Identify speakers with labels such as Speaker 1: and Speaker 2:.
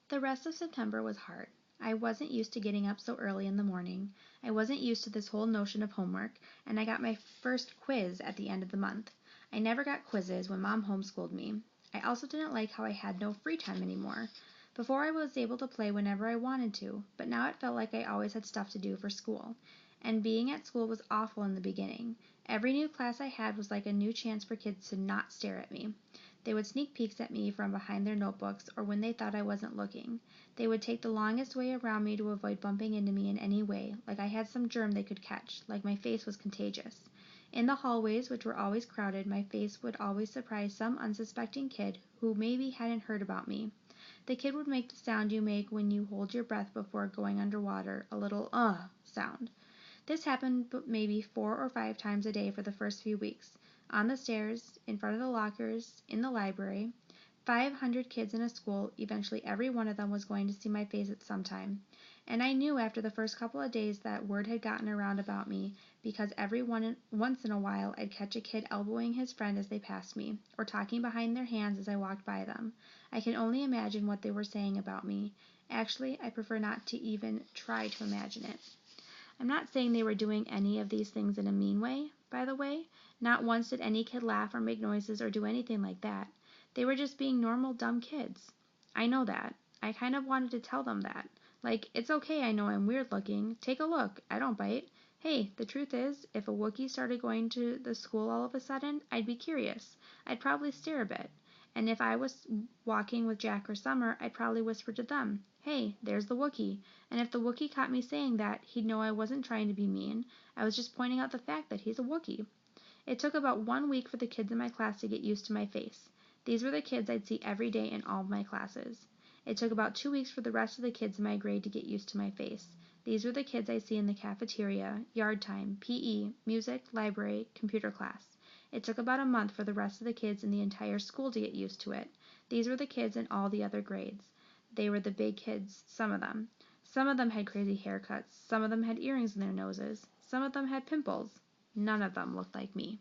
Speaker 1: The rest of September was hard. I wasn't used to getting up so early in the morning. I wasn't used to this whole notion of homework, and I got my first quiz at the end of the month. I never got quizzes when Mom homeschooled me. I also didn't like how I had no free time anymore. Before I was able to play whenever I wanted to, but now it felt like I always had stuff to do for school. And being at school was awful in the beginning. Every new class I had was like a new chance for kids to not stare at me. They would sneak peeks at me from behind their notebooks or when they thought I wasn't looking. They would take the longest way around me to avoid bumping into me in any way, like I had some germ they could catch, like my face was contagious. In the hallways, which were always crowded, my face would always surprise some unsuspecting kid who maybe hadn't heard about me. The kid would make the sound you make when you hold your breath before going underwater, a little sound. This happened maybe 4 or 5 times a day for the first few weeks. On the stairs, in front of the lockers, in the library. 500 kids in a school, eventually every one of them was going to see my face at some time. And I knew after the first couple of days that word had gotten around about me because once in a while I'd catch a kid elbowing his friend as they passed me, or talking behind their hands as I walked by them. I can only imagine what they were saying about me. Actually, I prefer not to even try to imagine it. I'm not saying they were doing any of these things in a mean way, by the way. Not once did any kid laugh or make noises or do anything like that. They were just being normal, dumb kids. I know that. I kind of wanted to tell them that. Like, it's okay, I know I'm weird looking. Take a look. I don't bite. Hey, the truth is, if a Wookiee started going to the school all of a sudden, I'd be curious. I'd probably stare a bit. And if I was walking with Jack or Summer, I'd probably whisper to them, hey, there's the Wookiee. And if the Wookiee caught me saying that, he'd know I wasn't trying to be mean. I was just pointing out the fact that he's a Wookiee. It took about 1 week for the kids in my class to get used to my face. These were the kids I'd see every day in all of my classes. It took about 2 weeks for the rest of the kids in my grade to get used to my face. These were the kids I see in the cafeteria, yard time, PE, music, library, computer class. It took about a month for the rest of the kids in the entire school to get used to it. These were the kids in all the other grades. They were the big kids, some of them. Some of them had crazy haircuts. Some of them had earrings in their noses. Some of them had pimples. None of them looked like me.